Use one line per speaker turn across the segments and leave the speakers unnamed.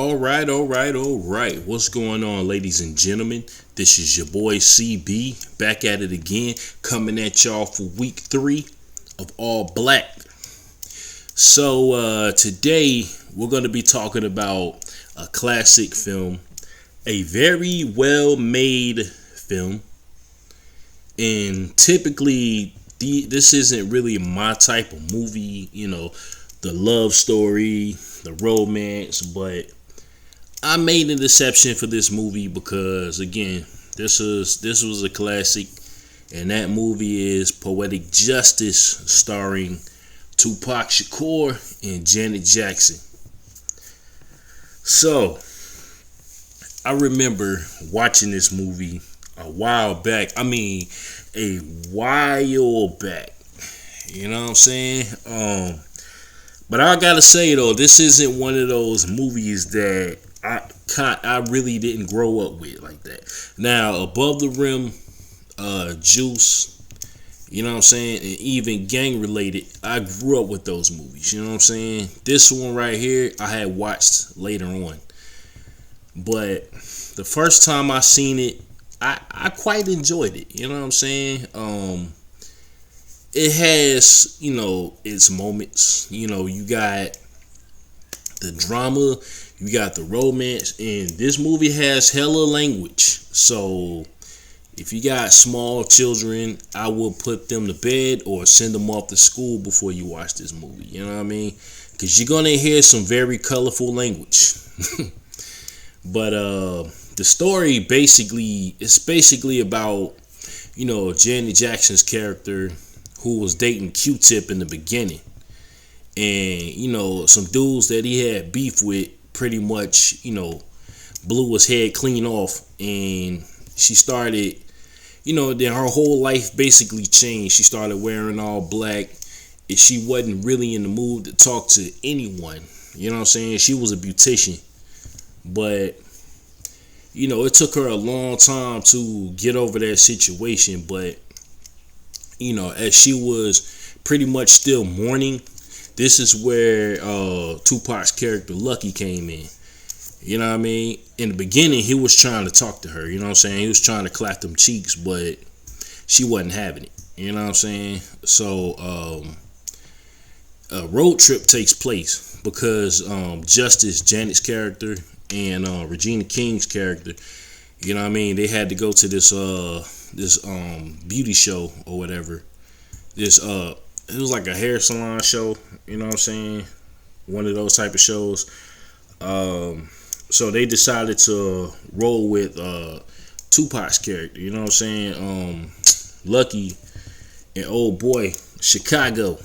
All right. What's going on, ladies and gentlemen? This is your boy CB back at it again, coming at y'all for week 3 of All Black. So today we're going to be talking about a classic film, a very well made film, and typically this isn't really my type of movie, the love story, the romance, but I made an exception for this movie because, again, this was a classic, and that movie is Poetic Justice, starring Tupac Shakur and Janet Jackson. So, I remember watching this movie a while back. A while back. You know what I'm saying? But I gotta say though, this isn't one of those movies that I really didn't grow up with like that. Now, Above the Rim, Juice, you know what I'm saying, and even gang related, I grew up with those movies. You know what I'm saying? This one right here, I had watched later on. But the first time I seen it, I quite enjoyed it. You know what I'm saying? It has, its moments. You got the drama, you got the romance, and this movie has hella language. So if you got small children, I will put them to bed or send them off to school before you watch this movie. You know what I mean? Because you're gonna hear some very colorful language. But the story it's basically about, Janet Jackson's character, who was dating Q-Tip in the beginning. And, some dudes that he had beef with pretty much, blew his head clean off. And she started, then her whole life basically changed. She started wearing all black. And she wasn't really in the mood to talk to anyone. You know what I'm saying? She was a beautician. But, it took her a long time to get over that situation. But, as she was pretty much still mourning, this is where Tupac's character Lucky came in. You know what I mean? In the beginning, he was trying to talk to her. You know what I'm saying? He was trying to clap them cheeks, but she wasn't having it. You know what I'm saying? So a road trip takes place because Justice, Janet's character, and Regina King's character, you know what I mean, they had to go to this beauty show or whatever. It was like a hair salon show, you know what I'm saying? One of those type of shows. So they decided to roll with Tupac's character, you know what I'm saying? Lucky and old boy Chicago.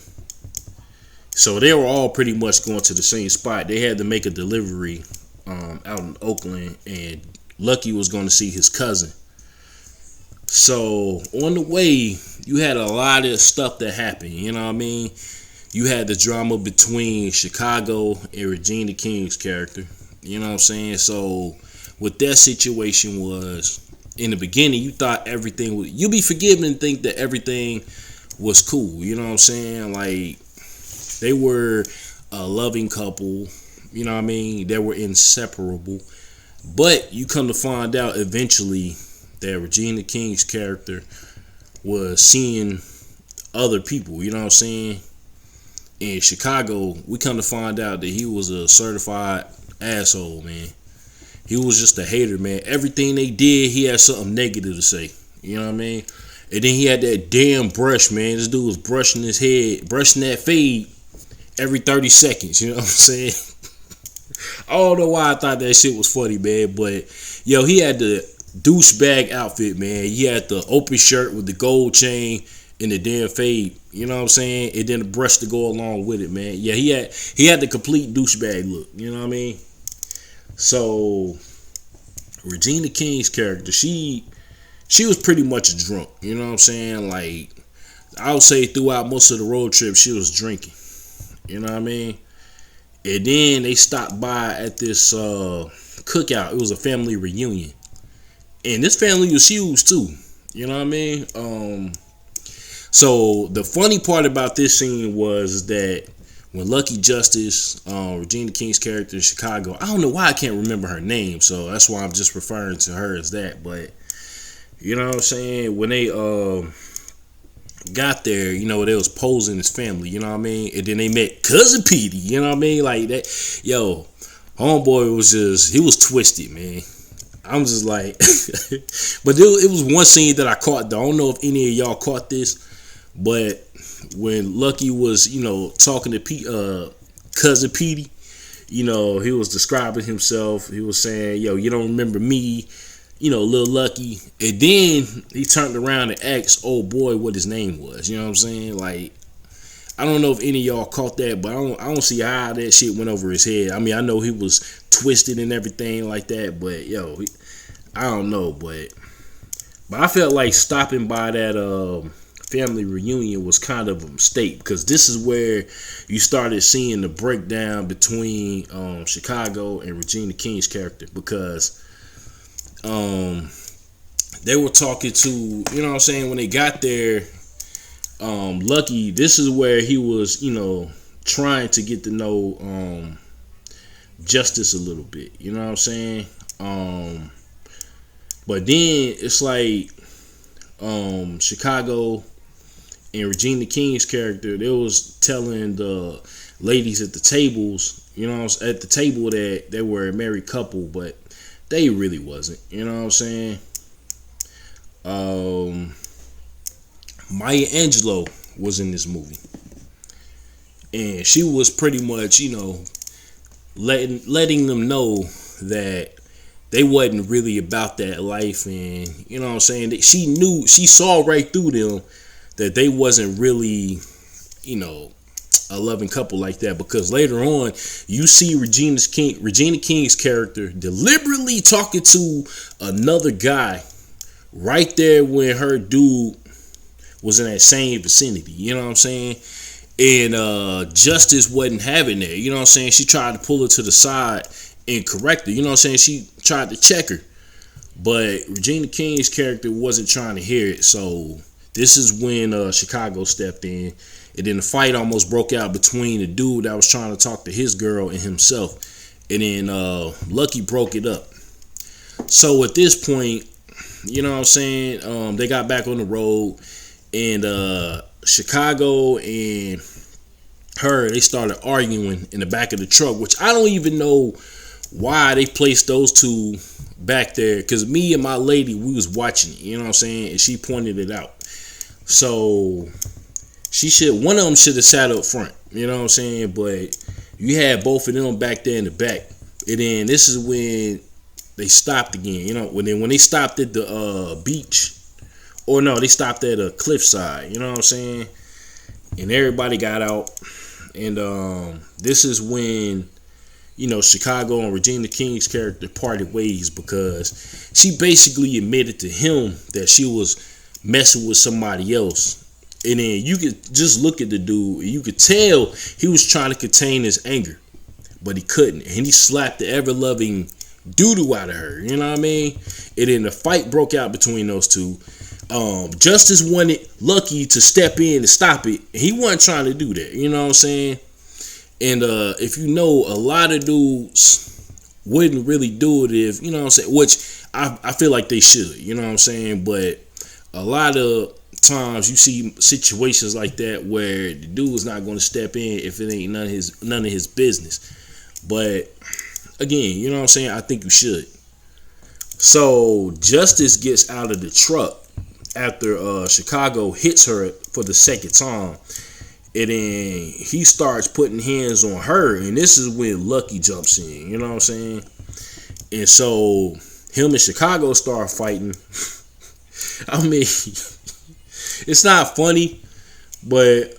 So they were all pretty much going to the same spot. They had to make a delivery out in Oakland, and Lucky was going to see his cousin. So on the way, you had a lot of stuff that happened. You know what I mean? You had the drama between Chicago and Regina King's character. You know what I'm saying? So what that situation was, in the beginning, you thought everything was, you'd be forgiven and think that everything was cool. You know what I'm saying? Like, they were a loving couple. You know what I mean? They were inseparable. But you come to find out eventually that Regina King's character was seeing other people, you know what I'm saying? In Chicago, we come to find out that he was a certified asshole, man. He was just a hater, man. Everything they did, he had something negative to say. You know what I mean? And then he had that damn brush, man. This dude was brushing his head, brushing that fade every 30 seconds, you know what I'm saying? I don't know why I thought that shit was funny, man, but yo, he had the douchebag outfit, man. He had the open shirt with the gold chain and the damn fade, you know what I'm saying? And then the brush to go along with it, man. Yeah, he had the complete douchebag look, you know what I mean? So Regina King's character, she was pretty much a drunk, you know what I'm saying? Like, I would say throughout most of the road trip, she was drinking, you know what I mean? And then they stopped by at this cookout. It was a family reunion. And this family was huge too. You know what I mean? So the funny part about this scene was that when Lucky Justice, Regina King's character in Chicago, I don't know why I can't remember her name, so that's why I'm just referring to her as that. But you know what I'm saying? When they got there, you know, they was posing as family, you know what I mean? And then they met Cousin Petey, you know what I mean? Like that, yo, homeboy was just, he was twisted, man. I'm just like, but it was one scene that I caught, though. I don't know if any of y'all caught this, but when Lucky was, you know, talking to Cousin Petey, you know, he was describing himself. He was saying, yo, you don't remember me, you know, Lil Lucky. And then he turned around and asked old boy what his name was. You know what I'm saying? Like, I don't know if any of y'all caught that, but I don't see how that shit went over his head. I mean, I know he was twisted and everything like that, but yo, I don't know, but I felt like stopping by that family reunion was kind of a mistake, because this is where you started seeing the breakdown between Chicago and Regina King's character, because they were talking to, you know what I'm saying, when they got there, Lucky, this is where he was, you know, trying to get to know Justice a little bit, you know what I'm saying? But then it's like Chicago and Regina King's character, they was telling the ladies at the tables, you know, at the table, that they were a married couple, but they really wasn't, you know what I'm saying? Maya Angelou was in this movie, and she was pretty much, you know, letting them know that they wasn't really about that life, and you know what I'm saying, that she saw right through them, that they wasn't really, you know, a loving couple like that, because later on you see Regina King's character deliberately talking to another guy right there when her dude was in that same vicinity, you know what I'm saying? And Justice wasn't having that, you know what I'm saying? She tried to pull her to the side and correct her, you know what I'm saying? She tried to check her, but Regina King's character wasn't trying to hear it. So this is when Chicago stepped in, and then the fight almost broke out between the dude that was trying to talk to his girl and himself, and then Lucky broke it up. So at this point, you know what I'm saying, they got back on the road, and Chicago and her, they started arguing in the back of the truck, which I don't even know why they placed those two back there, because me and my lady, we was watching it, you know what I'm saying, and she pointed it out. So one of them should have sat up front, you know what I'm saying, but you had both of them back there in the back. And then this is when they stopped again, you know, when they stopped at the beach, or no, they stopped at a cliffside, you know what I'm saying, and everybody got out. And this is when, you know, Chicago and Regina King's character parted ways, because she basically admitted to him that she was messing with somebody else. And then you could just look at the dude, and you could tell he was trying to contain his anger, but he couldn't. And he slapped the ever-loving doo-doo out of her, you know what I mean? And then the fight broke out between those two. Justice wanted Lucky to step in and stop it. He wasn't trying to do that, you know what I'm saying? And if you know, a lot of dudes wouldn't really do it if, you know what I'm saying, which I feel like they should, you know what I'm saying? But a lot of times you see situations like that where the dude is not going to step in if it ain't none of his business. But again, you know what I'm saying, I think you should. So Justice gets out of the truck after Chicago hits her for the second time, and then he starts putting hands on her, and this is when Lucky jumps in, you know what I'm saying? And so him and Chicago start fighting. I mean, it's not funny, but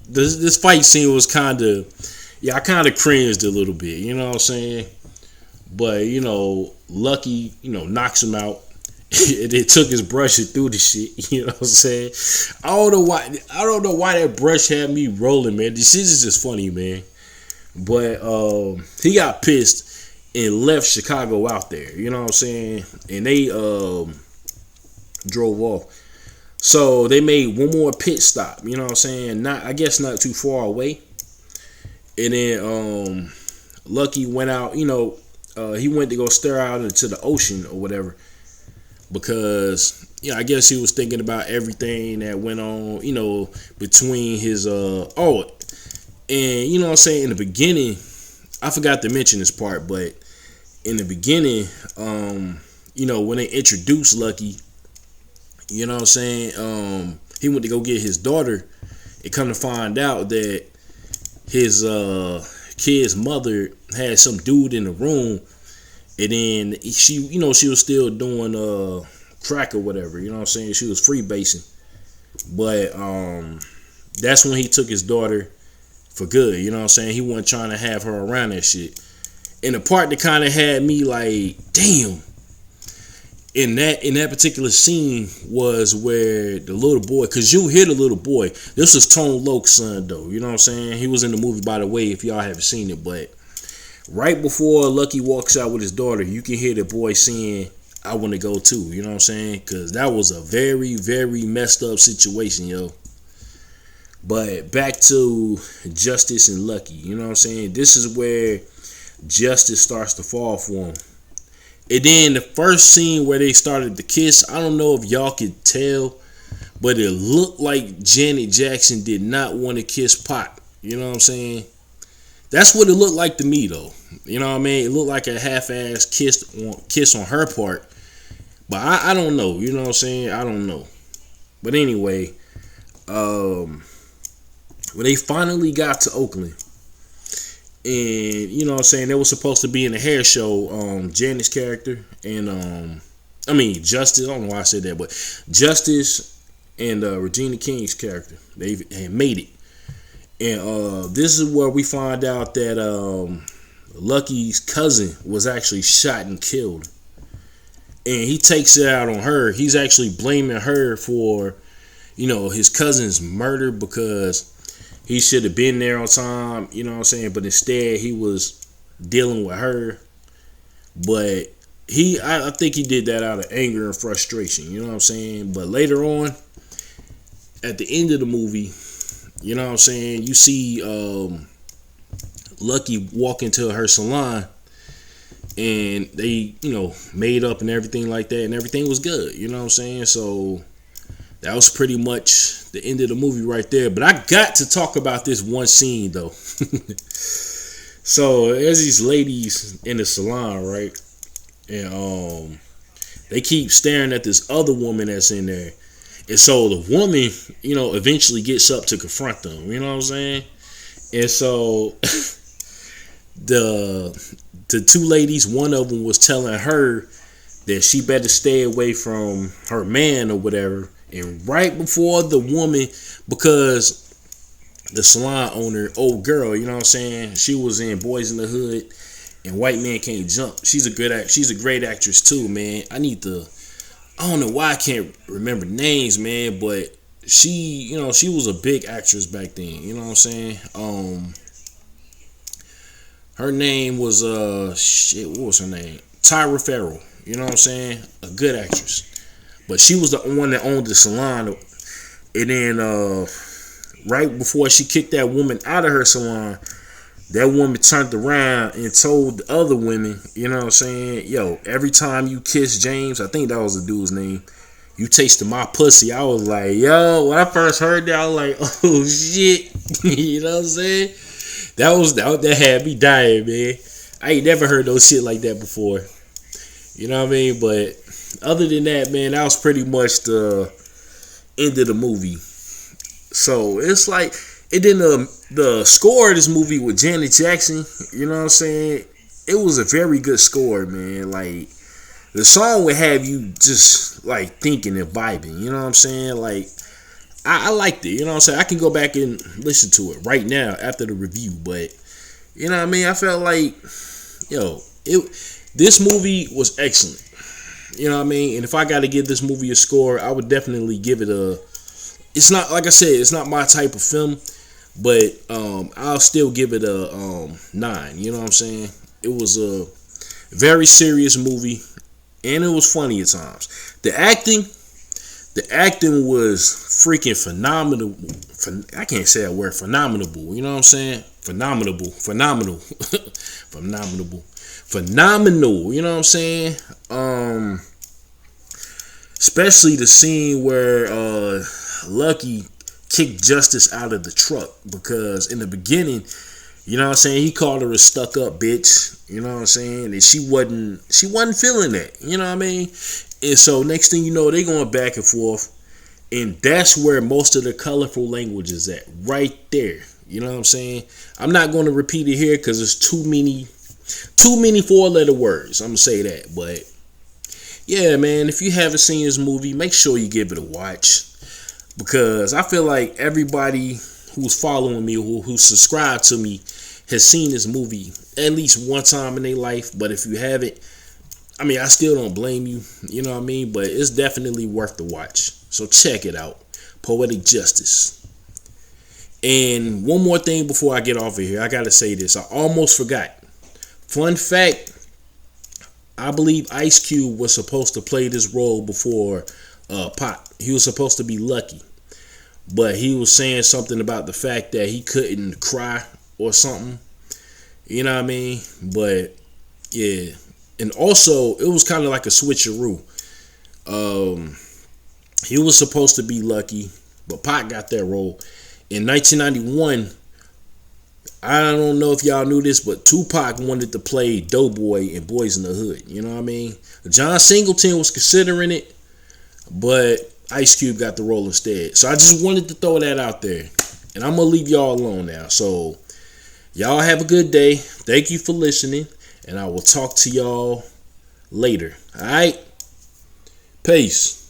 this fight scene was kind of, I kind of cringed a little bit, you know what I'm saying? But, you know, Lucky, you know, knocks him out. It took his brush and threw the shit, you know what I'm saying? I don't know why that brush had me rolling, man. This shit is just funny, man. But he got pissed and left Chicago out there, you know what I'm saying? And they drove off. So they made one more pit stop, you know what I'm saying? I guess not too far away. And then Lucky went out, he went to go stare out into the ocean or whatever, because I guess he was thinking about everything that went on, between his and what I'm saying, in the beginning, I forgot to mention this part, but in the beginning, when they introduced Lucky, what I'm saying, he went to go get his daughter, and come to find out that his kid's mother had some dude in the room, and then she was still doing crack or whatever, what I'm saying, she was freebasing, but that's when he took his daughter for good, what I'm saying, he wasn't trying to have her around that shit. And the part that kind of had me like, damn, in that particular scene was where the little boy, because you hear the little boy, this was Tone Loc's son though, what I'm saying, he was in the movie, by the way, if y'all haven't seen it, but right before Lucky walks out with his daughter, you can hear the boy saying, I want to go too, what I'm saying, because that was a very, very messed up situation, yo. But back to Justice and Lucky, what I'm saying, this is where Justice starts to fall for him. And then the first scene where they started to kiss, I don't know if y'all could tell, but it looked like Janet Jackson did not want to kiss Pac. You know what I'm saying? That's what it looked like to me, though. You know what I mean? It looked like a half-ass kiss on her part. But I don't know. You know what I'm saying? I don't know. But anyway, when they finally got to Oakland, and you know what I'm saying, they were supposed to be in a hair show, Janet's character and Justice, I don't know why I said that, but Justice and Regina King's character, they had made it. And this is where we find out that Lucky's cousin was actually shot and killed. And he takes it out on her. He's actually blaming her for, his cousin's murder, because he should have been there on time, you know what I'm saying? But instead, he was dealing with her. But I think he did that out of anger and frustration, you know what I'm saying? But later on, at the end of the movie, you know what I'm saying, you see Lucky walk into her salon, and they, made up and everything like that, and everything was good, you know what I'm saying? So that was pretty much the end of the movie right there. But I got to talk about this one scene, though. So there's these ladies in the salon, right? And they keep staring at this other woman that's in there. And so the woman, eventually gets up to confront them. You know what I'm saying? And so the two ladies, one of them was telling her that she better stay away from her man or whatever. And right before the woman, because the salon owner, old girl, you know what I'm saying, she was in Boys in the Hood and White Man Can't Jump. She's a great actress too, man. I don't know why I can't remember names, man, but she was a big actress back then, you know what I'm saying? Her name was what was her name? Tyra Farrell, you know what I'm saying? A good actress. But she was the one that owned the salon. And then right before she kicked that woman out of her salon, that woman turned around and told the other women, you know what I'm saying, yo, every time you kiss James, I think that was the dude's name, you tasted my pussy. I was like, yo, when I first heard that, I was like, oh shit. You know what I'm saying? That had me dying, man. I ain't never heard no shit like that before. You know what I mean? But other than that, man, that was pretty much the end of the movie. So it's like, and then the score of this movie with Janet Jackson, you know what I'm saying? It was a very good score, man. Like, the song would have you just like thinking and vibing, you know what I'm saying? Like, I liked it, you know what I'm saying? I can go back and listen to it right now after the review, but you know what I mean? I felt like, this movie was excellent. You know what I mean? And if I got to give this movie a score, I would definitely give it it's not, like I said, it's not my type of film, but I'll still give it a 9. You know what I'm saying? It was a very serious movie, and it was funny at times. The acting The acting was freaking phenomenal. I can't say that word, phenomenal. You know what I'm saying? Phenomenal. You know what I'm saying? Especially the scene where Lucky kicked Justice out of the truck, because in the beginning, you know what I'm saying, he called her a stuck up bitch. You know what I'm saying? And she wasn't feeling that. You know what I mean? And so next thing you know, they going back and forth. And that's where most of the colorful language is at. Right there. You know what I'm saying? I'm not going to repeat it here because it's too many 4-letter words. I'm going to say that. But yeah, man, if you haven't seen this movie, make sure you give it a watch. Because I feel like everybody who's following me, who subscribed to me, has seen this movie at least one time in their life. But if you haven't, I mean, I still don't blame you. You know what I mean? But it's definitely worth the watch. So check it out. Poetic Justice. And one more thing before I get off of here. I got to say this. I almost forgot. Fun fact. I believe Ice Cube was supposed to play this role before Pac. He was supposed to be Lucky. But he was saying something about the fact that he couldn't cry or something. You know what I mean? But yeah. And also, it was kind of like a switcheroo. He was supposed to be Lucky, but Pac got that role. In 1991, I don't know if y'all knew this, but Tupac wanted to play Doughboy in Boys in the Hood. You know what I mean? John Singleton was considering it, but Ice Cube got the role instead. So I just wanted to throw that out there. And I'm going to leave y'all alone now. So y'all have a good day. Thank you for listening. And I will talk to y'all later. All right? Peace.